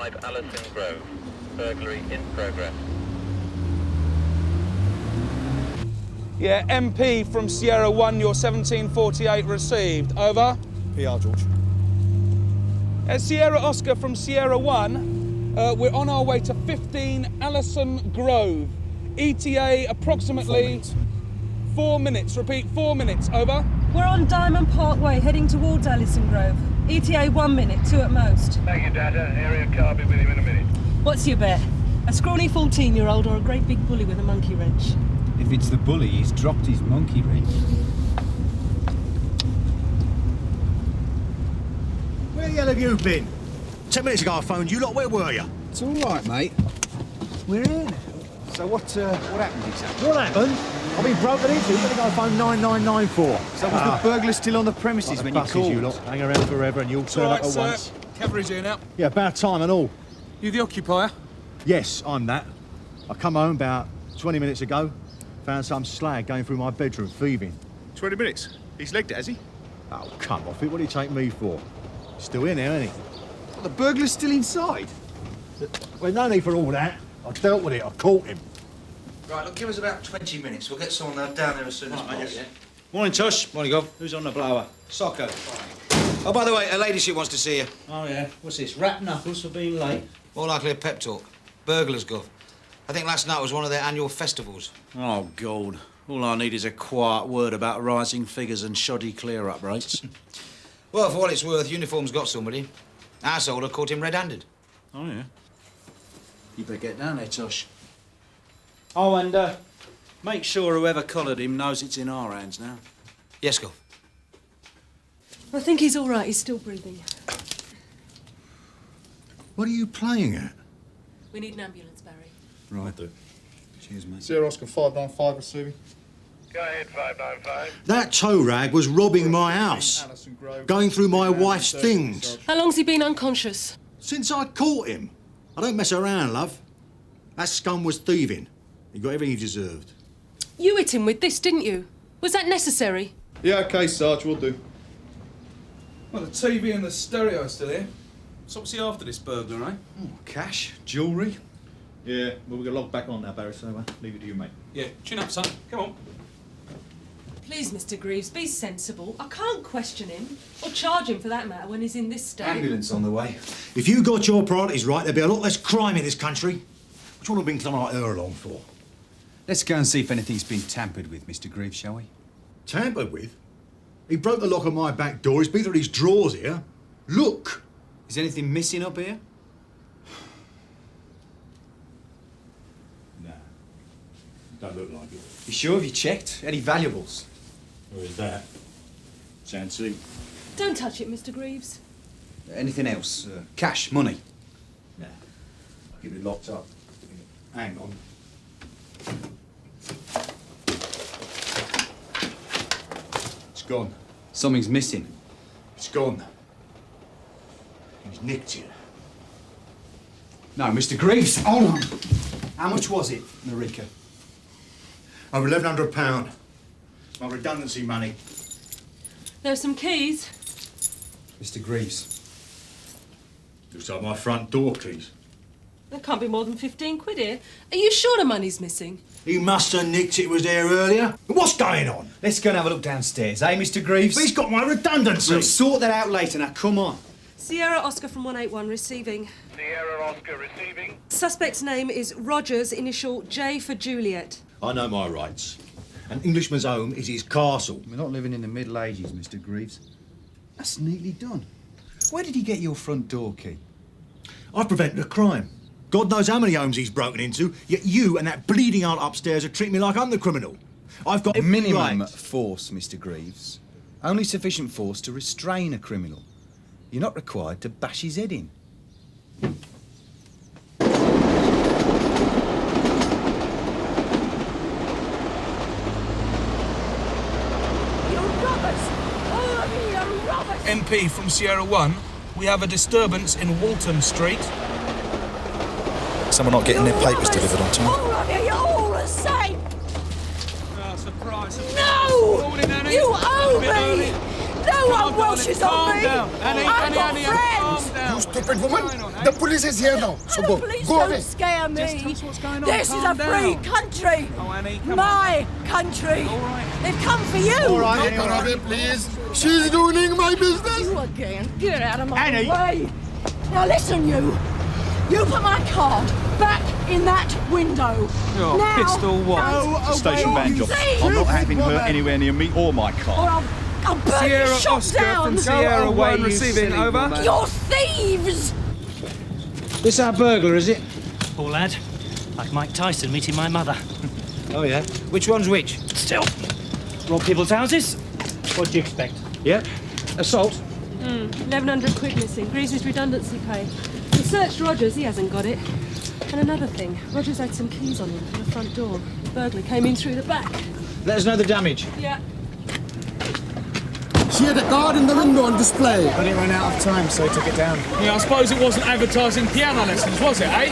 5 Ellison Grove. Burglary in progress. Yeah, MP from Sierra 1, your 1748 received. Over. PR, George. Sierra Oscar from Sierra 1, we're on our way to 15 Ellison Grove. ETA approximately 4 minutes. Repeat, 4 minutes. Over. We're on Diamond Parkway, heading towards Ellison Grove. ETA 1 minute, 2 at most. Thank you, Data. Area car, be with you in a minute. What's your bet? A scrawny 14-year-old or a great big bully with a monkey wrench? If it's the bully, he's dropped his monkey wrench. Where the hell have you been? 10 minutes ago I phoned you lot, where were you? It's all right, mate. We're here now. So what happened exactly? What happened? I've been broken into, what did I phone 999 for? So was the burglar still on the premises when you called? You lot hang around forever and you'll turn up at once. Cavalry's here now. Yeah, about time and all. You the occupier? Yes, I'm that. I come home about 20 minutes ago, found some slag going through my bedroom, thieving. 20 minutes? He's legged it, has he? Oh, come off it, what do you take me for? Still in there, ain't he? Well, the burglar's still inside? Well, no need for all that. I dealt with it, I caught him. Right, look, give us about 20 minutes. We'll get someone down there as soon as possible. Yeah. Morning, Tush. Morning, Gov. Who's on the blower? Socko. Oh, by the way, a ladyship wants to see you. Oh, yeah. What's this? Rap knuckles for being late? More likely a pep talk. Burglars, Gov. I think last night was one of their annual festivals. Oh, God. All I need is a quiet word about rising figures and shoddy clear-up rates. Well, for what it's worth, uniform's got somebody. Our soldier caught him red-handed. Oh, yeah. You better get down there, Tush. Oh, and make sure whoever collared him knows it's in our hands now. Yes, Gov. I think he's all right. He's still breathing. What are you playing at? We need an ambulance, Barry. Right. Cheers, mate. Sierra Oscar 595 receiving. Go ahead, 595. That tow rag was robbing my house, Ellison Grove. going through my wife's things. How long's he been unconscious? Since I caught him. I don't mess around, love. That scum was thieving. He got everything he deserved. You hit him with this, didn't you? Was that necessary? Yeah, OK, Sarge, we'll do. Well, the TV and the stereo are still here. So what's he after, this burglar, eh? Oh, cash, jewellery. Yeah, well, we're going to log back on now, Barry, so leave it to you, mate. Yeah, chin up, son. Come on. Please, Mr. Greaves, be sensible. I can't question him, or charge him for that matter, when he's in this state. Ambulance on the way. If you got your priorities right, there'd be a lot less crime in this country. What do you want to bring someone like her along for? Let's go and see if anything's been tampered with, Mr. Greaves, shall we? Tampered with? He broke the lock of my back door. He's been through his drawers here. Look! Is anything missing up here? Nah. Don't look like it. You sure? Have you checked? Any valuables? Where is that? Sancy. Don't touch it, Mr. Greaves. Anything else? Cash, money? Nah. I'll keep it locked up. Hang on. It's gone. Something's missing. It's gone. He's nicked it. No, Mr. Greaves, hold on. How much was it, Marika? Over £1,100. My redundancy money. There's some keys. Mr. Greaves. Looks like my front door keys. There can't be more than 15 quid here. Are you sure the money's missing? He must have nicked it. It was there earlier. What's going on? Let's go and have a look downstairs, eh, Mr. Greaves? But he's got my redundancy. We'll sort that out later. Now, come on. Sierra Oscar from 181 receiving. Sierra Oscar receiving. Suspect's name is Rogers, initial J for Juliet. I know my rights. An Englishman's home is his castle. We're not living in the Middle Ages, Mr. Greaves. That's neatly done. Where did he get your front door key? I've prevented a crime. God knows how many homes he's broken into, yet you and that bleeding aunt upstairs are treating me like I'm the criminal. I've got every Minimum right. force, Mr. Greaves. Only sufficient force to restrain a criminal. You're not required to bash his head in. MP from Sierra 1, we have a disturbance in Walton Street. Someone not getting their papers delivered on time. All of you, you're all the same. Oh, surprise. No! Morning, Annie. You owe A bit early. me! No one Calm down, welches on calm me! down. Annie, I've got Annie, friends! calm down. stupid woman. The police is here now. So go. Please Go don't away. scare me. Just tell us what's going on. This is a Calm free down. country. Oh, Annie, come My country. All right. They've come for you. All right, take her away, please. She's ruining my business. You again. Get out of my Annie. way. Now listen, you. You put my card back in that window. You're now, pistol what? Station manager. I'm not having her anywhere near me or my car. Or I'll burn Sierra your shop Oscar down. from Sierra 1 receiving, over. You're thieves. This our burglar, is it? Poor lad. Like Mike Tyson meeting my mother. Oh, yeah? Which one's which? Still. Rob people's houses? What do you expect? Yeah. Assault? 1,100 quid missing. Greaves' redundancy pay. We searched Rogers, he hasn't got it. And another thing, Rogers had some keys on him for the front door. The burglar came in through the back. Let us know the damage. Yeah. She had a card in the window on display. But it ran out of time, so he took it down. Yeah, I suppose it wasn't advertising piano lessons, was it, eh?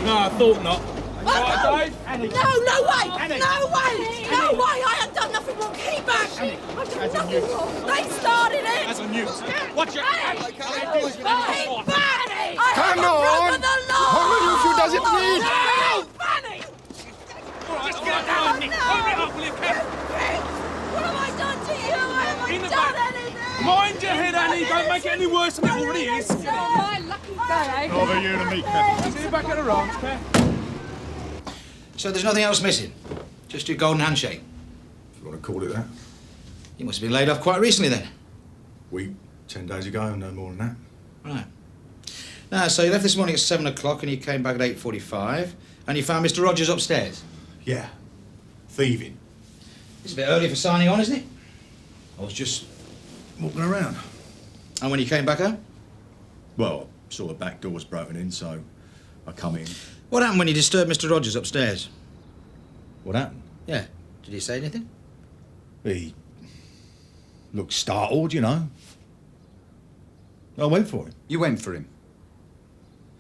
No, I thought not. All right, Dave? No way! No way! No way! I have done nothing wrong. Keep back! I've done nothing wrong. They started it! As a newt. Watch your... Keep back! Come on. How many of you does it need? Fanny! Just get down, Nick. Hurry up, will you, Ken? What have I done to you? I haven't done anything! Mind your head, Annie. Don't make it any worse than it already is. My lucky day, eh? Over you and me, Ken. See you back at the ranch, Kev. So there's nothing else missing? Just your golden handshake? If you want to call it that. You must have been laid off quite recently, then. Week, 10 days ago, no more than that. Right. Now, so you left this morning at 7 o'clock and you came back at 8:45 and you found Mr. Rogers upstairs? Yeah. Thieving. It's a bit early for signing on, isn't it? I was just walking around. And when you came back home? Well, saw the back door was broken in, so I come in. What happened when you disturbed Mr. Rogers upstairs? What happened? Yeah. Did he say anything? He looked startled, you know. I went for him. You went for him?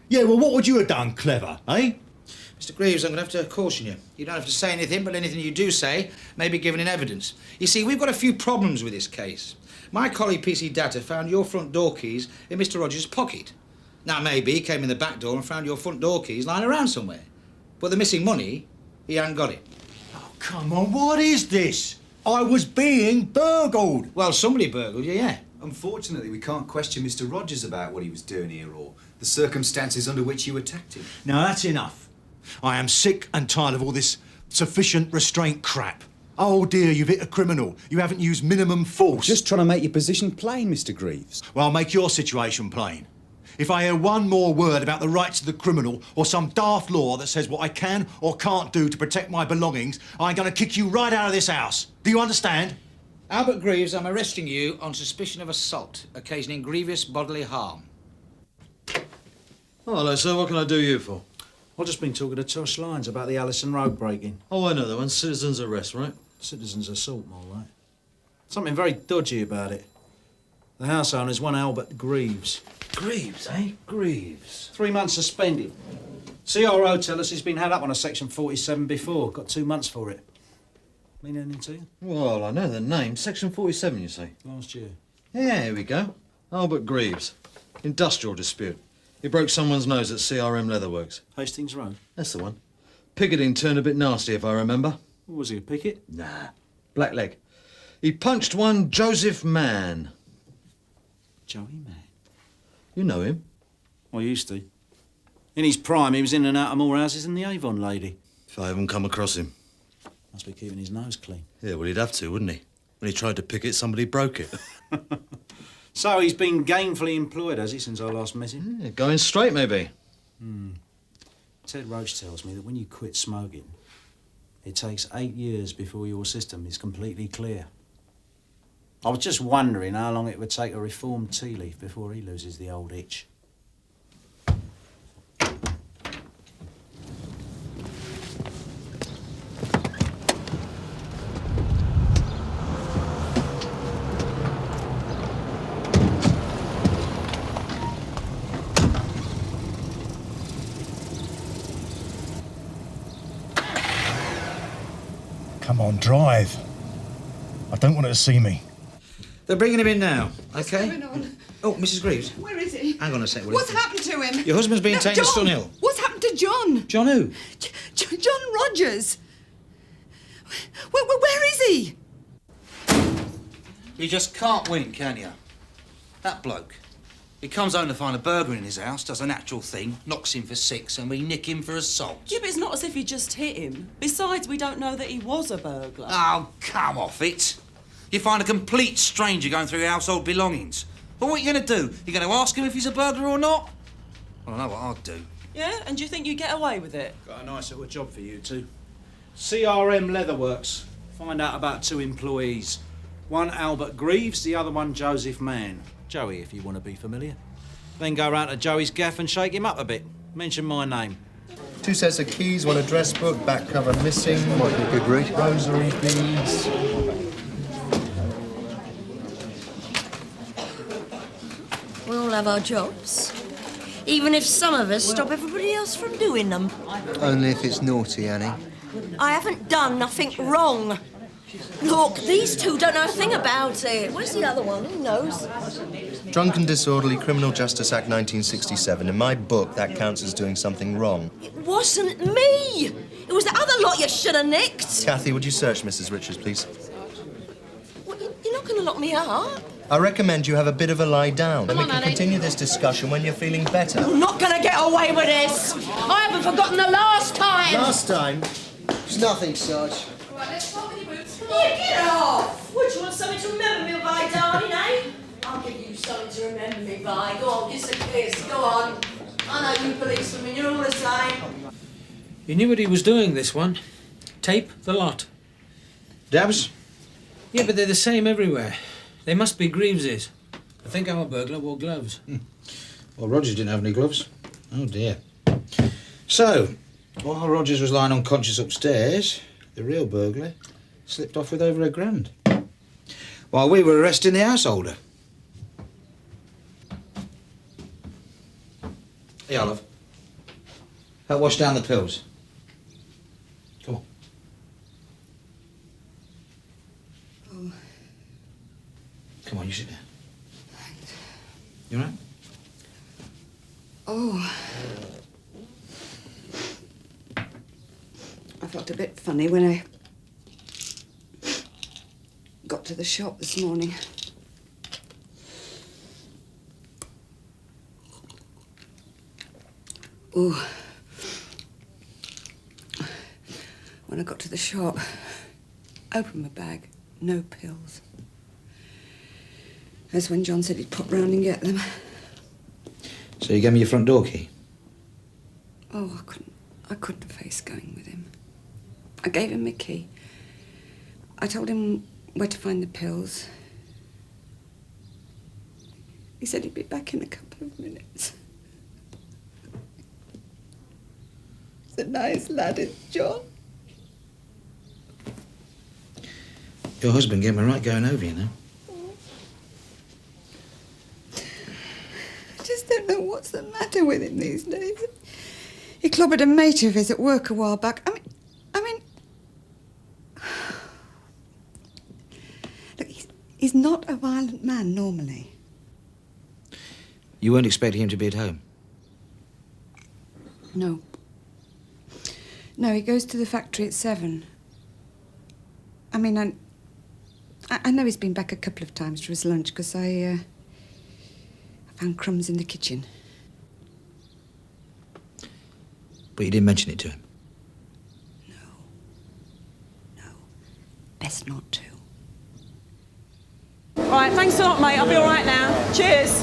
Yeah, well, what would you have done, clever, eh? Mr. Greaves, I'm going to have to caution you. You don't have to say anything, but anything you do say may be given in evidence. You see, we've got a few problems with this case. My colleague, PC Data, found your front door keys in Mr. Rogers' pocket. Now, maybe he came in the back door and found your front door keys lying around somewhere. But the missing money, he hadn't got it. Oh, come on, what is this? I was being burgled. Well, somebody burgled you, yeah. Unfortunately, we can't question Mr. Rogers about what he was doing here or the circumstances under which you attacked him. Now, that's enough. I am sick and tired of all this sufficient restraint crap. Oh, dear, you've hit a criminal. You haven't used minimum force. Just trying to make your position plain, Mr. Greaves. Well, make your situation plain. If I hear one more word about the rights of the criminal or some daft law that says what I can or can't do to protect my belongings, I'm going to kick you right out of this house. Do you understand? Albert Greaves, I'm arresting you on suspicion of assault, occasioning grievous bodily harm. Oh, hello, sir. What can I do you for? I've just been talking to Tosh Lyons about the Ellison road break-in. Oh, I know that one. Citizen's arrest, right? Citizen's assault, more like. Something very dodgy about it. The house owner's one Albert Greaves. Greaves, eh? Greaves. 3 months suspended. CRO tell us he's been had up on a Section 47 before. Got 2 months for it. Mean anything to you? Well, I know the name. Section 47, you say? Last year. Yeah, here we go. Albert Greaves. Industrial dispute. He broke someone's nose at CRM Leatherworks. Hastings Road? That's the one. Picketing turned a bit nasty, if I remember. What was he, a picket? Nah. Black leg. He punched one Joseph Mann. Joey Mann? You know him? I used to. In his prime, he was in and out of more houses than the Avon lady. If I haven't come across him. Must be keeping his nose clean. Yeah, well, he'd have to, wouldn't he? When he tried to picket, somebody broke it. So he's been gainfully employed, has he, since I last met him? Yeah, going straight, maybe. Ted Roach tells me that when you quit smoking, it takes 8 years before your system is completely clear. I was just wondering how long it would take a reformed tea leaf before he loses the old itch. Come on, drive. I don't want her to see me. They're bringing him in now, okay? What's going on? Oh, Mrs. Greaves. Where is he? Hang on a sec, will What's you? happened to him? Your husband's being taken to John! Sunhill. What's happened to John? John who? John Rogers. Where is he? You just can't win, can you? That bloke. He comes home to find a burglar in his house, does a natural thing, knocks him for 6, and we nick him for assault. Yeah, but it's not as if he just hit him. Besides, we don't know that he was a burglar. Oh, come off it. You find a complete stranger going through your household belongings. But what are you going to do? You going to ask him if he's a burglar or not? Well, I know what I'd do. Yeah, and do you think you'd get away with it? Got a nice little job for you two. CRM Leatherworks. Find out about 2 employees. One Albert Greaves, the other one Joseph Mann. Joey, if you want to be familiar. Then go round to Joey's gaff and shake him up a bit. Mention my name. 2 sets of keys, 1 address book, back cover missing. Might be a good read. Rosary beads. We all have our jobs. Even if some of us stop everybody else from doing them. Only if it's naughty, Annie. I haven't done nothing wrong. Look, these 2 don't know a thing about it. Where's the other one? Who knows? Drunken Disorderly Criminal Justice Act 1967. In my book, that counts as doing something wrong. It wasn't me. It was the other lot you should have nicked. Kathy, would you search Mrs. Richards, please? What, you're not going to lock me up? I recommend you have a bit of a lie down. Come And we on, can Annie. continue this discussion when you're feeling better. I'm not going to get away with this. I haven't forgotten the last time. Last time? It's nothing, Sarge. Right, let's start with your boots. Come on, get off. Would you want something to remember me by, darling, eh? I'll give you something to remember me by. Go on, give us a kiss. Go on. I know you policewomen, you're all the same. You knew what he was doing, this one. Tape the lot. Dabs? Yeah, but they're the same everywhere. They must be Greaves's. I think our burglar wore gloves. Well, Rogers didn't have any gloves. Oh, dear. So, while Rogers was lying unconscious upstairs, the real burglar slipped off with over £1,000. While we were arresting the householder. Hey, Olive. Help wash down the pills. Come on. Oh. Come on, you sit down. You all right? Oh. I felt a bit funny when I got to the shop this morning. Ooh. When I got to the shop, opened my bag, no pills. That's when John said he'd pop round and get them. So you gave me your front door key? Oh, I couldn't face going with him. I gave him my key. I told him where to find the pills. He said he'd be back in a couple of minutes. He's a nice lad, is John. Your husband gave me right going over, you know. I just don't know what's the matter with him these days. He clobbered a mate of his at work a while back. I mean... Look, he's not a violent man normally. You weren't expecting him to be at home? No. No, he goes to the factory at 7. I mean, I know he's been back a couple of times for his lunch because I found crumbs in the kitchen. But you didn't mention it to him? No. Best not to. Right, thanks a lot, mate. I'll be all right now. Cheers.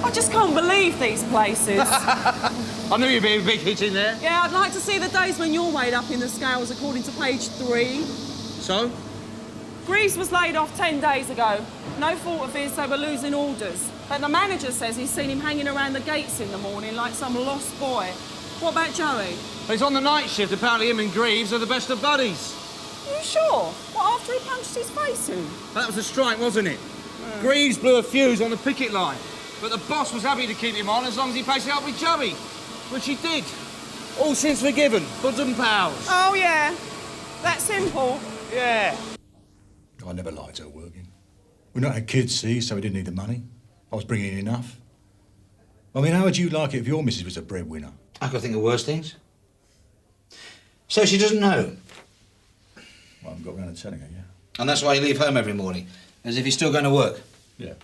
I just can't believe these places. I knew you'd be a big hit in there. Yeah, I'd like to see the days when you're weighed up in the scales according to page 3. So? Greaves was laid off 10 days ago. No fault of his, they were losing orders. But the manager says he's seen him hanging around the gates in the morning like some lost boy. What about Joey? He's on the night shift. Apparently him and Greaves are the best of buddies. Are you sure? What, after he punched his face in? That was a strike, wasn't it? Greaves blew a fuse on the picket line. But the boss was happy to keep him on as long as he paced it up with Joey. Which he did. All sins forgiven. Bosom pals. Oh, yeah. That simple? Yeah. I never liked her working. We not had kids, see, so we didn't need the money. I was bringing in enough. I mean, how would you like it if your missus was a breadwinner? I could think of worse things. So she doesn't know? Well, I haven't got round to telling her, yeah. And that's why you leave home every morning, as if you're still going to work? Yeah.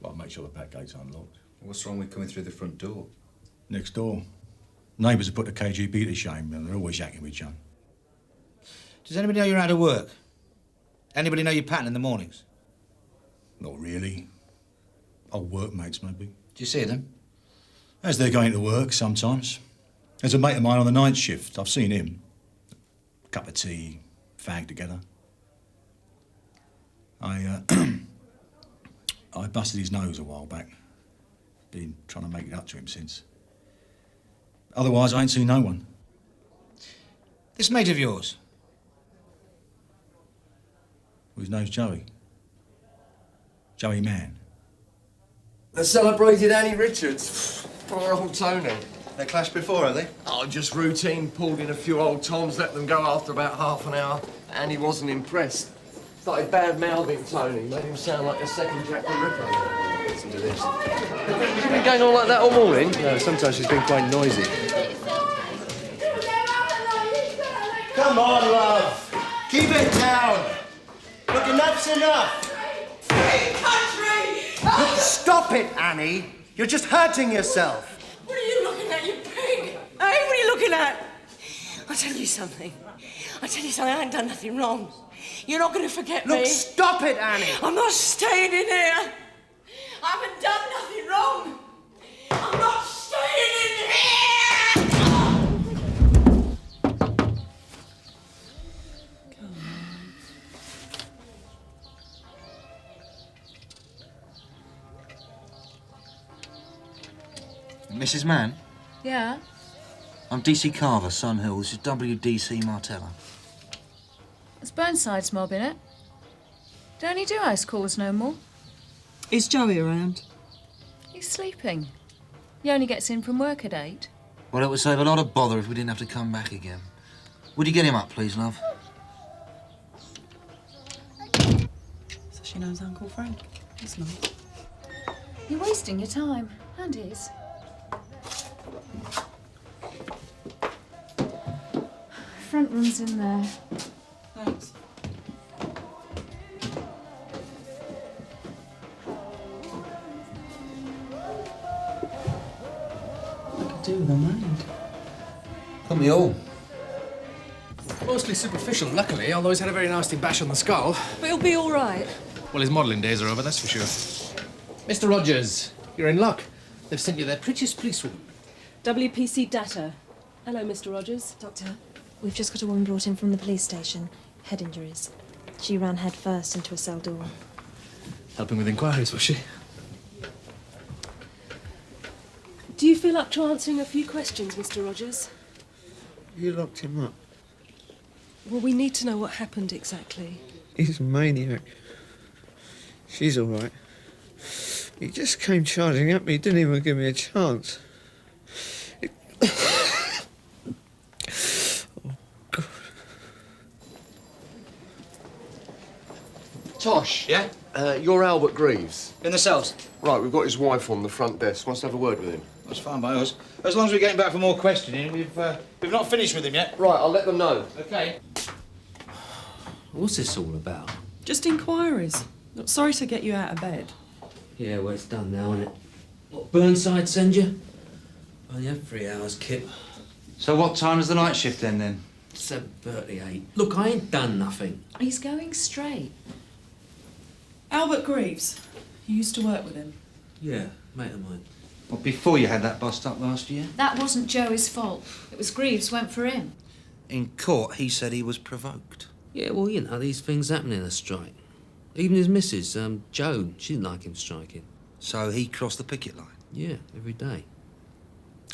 Well, I'll make sure the back gate's unlocked. What's wrong with coming through the front door? Next door. Neighbours have put the KGB to shame, and they're always yakking with John. Does anybody know you're out of work? Anybody know your pattern in the mornings? Not really. Old workmates, maybe. Do you see them? As they're going to work, sometimes. There's a mate of mine on the night shift. I've seen him. Cup of tea, fag together. I busted his nose a while back. Been trying to make it up to him since. Otherwise, I ain't seen no one. This mate of yours? Well, his name's Joey. Joey Mann. The celebrated Annie Richards. Poor old Tony. They clashed before, have they? Oh, just routine. Pulled in a few old toms, let them go after about half an hour. Annie wasn't impressed. Started bad-mouthing Tony, made him sound like a second Jack the Ripper. Listen to this. Has she been going on like that all morning? No, sometimes she's been quite noisy. Come on, love. Keep it down. Look, enough's enough. Look, stop it, Annie. You're just hurting yourself. What are you looking at, you pig? Hey, what are you looking at? I'll tell you something. I ain't done nothing wrong. You're not going to forget me. Look, stop it, Annie. I'm not staying in here. I haven't done nothing wrong. I'm not staying in here. Come on. Mrs. Mann? Yeah? I'm DC Carver, Sun Hill. This is WDC Martella. It's Burnside's mob, innit? Don't he do ice calls no more? Is Joey around? He's sleeping. He only gets in from work at 8. Well, it would save a lot of bother if we didn't have to come back again. Would you get him up, please, love? So she knows Uncle Frank. He's nice. You're wasting your time, and his. Front room's in there. Thanks. I could do with a mind. Put me all. Mostly superficial, luckily, although he's had a very nasty bash on the skull. But he'll be all right. Well, his modelling days are over, that's for sure. Mr. Rogers, you're in luck. They've sent you their prettiest policewoman. WPC data. Hello, Mr. Rogers. Doctor, we've just got a woman brought in from the police station. Head injuries. She ran head first into a cell door. Helping with inquiries, was she? Do you feel up to answering a few questions, Mr. Rogers? You locked him up. Well, we need to know what happened exactly. He's a maniac. She's all right. He just came charging at me, didn't even give me a chance. Tosh. Yeah? You're Albert Greaves. In the cells. Right, we've got his wife on the front desk. Wants to have a word with him. That's fine by us. As long as we're getting back for more questioning, we've not finished with him yet. Right, I'll let them know. Okay. What's this all about? Just inquiries. Sorry to get you out of bed. Yeah, well, it's done now, isn't it? What, Burnside send you? Only had 3 hours, Kip. So what time is the night shift then? 7:38. Look, I ain't done nothing. He's going straight. Albert Greaves. You used to work with him. Yeah, mate of mine. Well, before you had that bust up last year? That wasn't Joey's fault. It was Greaves went for him. In court, he said he was provoked. Yeah, well, you know, these things happen in a strike. Even his missus, Jo, she didn't like him striking. So he crossed the picket line? Yeah, every day.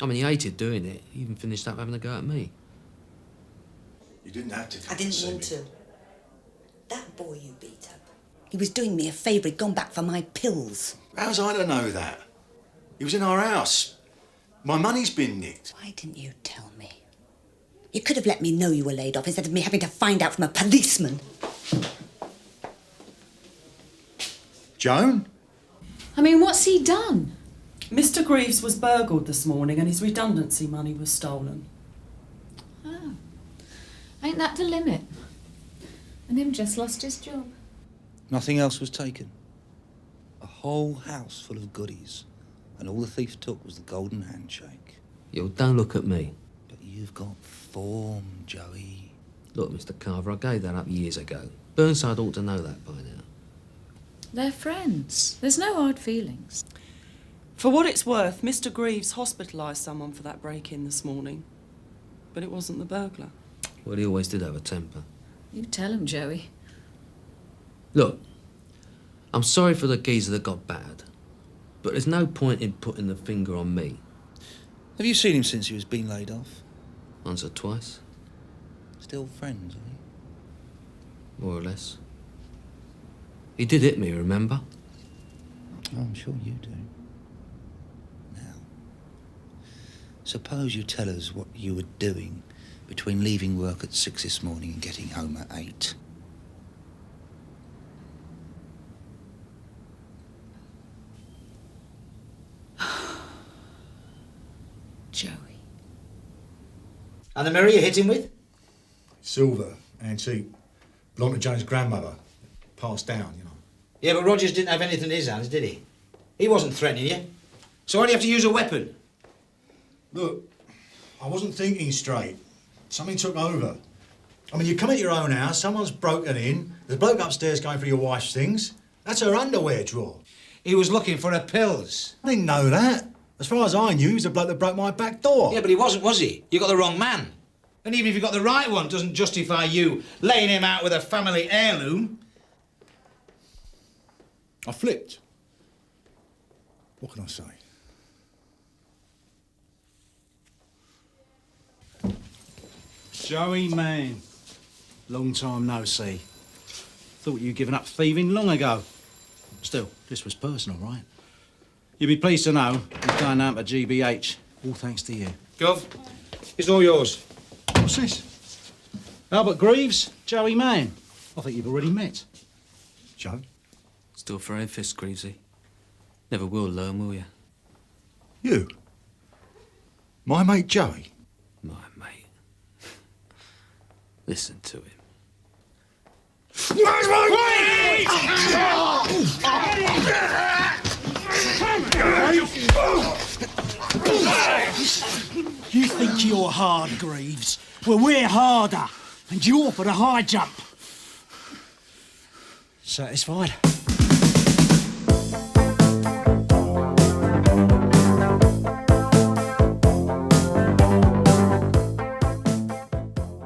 I mean, he hated doing it. He even finished up having a go at me. You didn't have to. I didn't want to. That boy you beat up, he was doing me a favour. He'd gone back for my pills. How's I to know that? He was in our house. My money's been nicked. Why didn't you tell me? You could have let me know you were laid off instead of me having to find out from a policeman. Joan? I mean, what's he done? Mr. Greaves was burgled this morning and his redundancy money was stolen. Oh. Ain't that the limit? And him just lost his job. Nothing else was taken. A whole house full of goodies. And all the thief took was the golden handshake. Yo, don't look at me. But you've got form, Joey. Look, Mr. Carver, I gave that up years ago. Burnside ought to know that by now. They're friends. There's no hard feelings. For what it's worth, Mr. Greaves hospitalised someone for that break-in this morning. But it wasn't the burglar. Well, he always did have a temper. You tell him, Joey. Look, I'm sorry for the geezer that got battered, but there's no point in putting the finger on me. Have you seen him since he was being laid off? Once or twice. Still friends, are you? More or less. He did hit me, remember? Oh, I'm sure you do. Now, suppose you tell us what you were doing between leaving work at 6 this morning and getting home at 8. Joey. And the mirror you hit him with? Silver, antique. Belonged to Joan's grandmother. Passed down, you know. Yeah, but Rogers didn't have anything in his hands, did he? He wasn't threatening you. So why do you have to use a weapon? Look, I wasn't thinking straight. Something took over. I mean, you come at your own house, someone's broken in, there's a bloke upstairs going for your wife's things. That's her underwear drawer. He was looking for her pills. I didn't know that. As far as I knew, he was the bloke that broke my back door. Yeah, but he wasn't, was he? You got the wrong man. And even if you got the right one, doesn't justify you laying him out with a family heirloom. I flipped. What can I say? Joey, man. Long time no see. Thought you'd given up thieving long ago. Still, this was personal, right? You'll be pleased to know he's going down to GBH, all thanks to you. Gov, it's all yours. What's this? Albert Greaves, Joey Mann. I think you've already met. Joe? Still throwing fists, Greavesy. Never will learn, will you? You? My mate Joey? My mate. Listen to him. Where's my You think you're hard, Greaves? Well, we're harder. And you're for the high jump. Satisfied?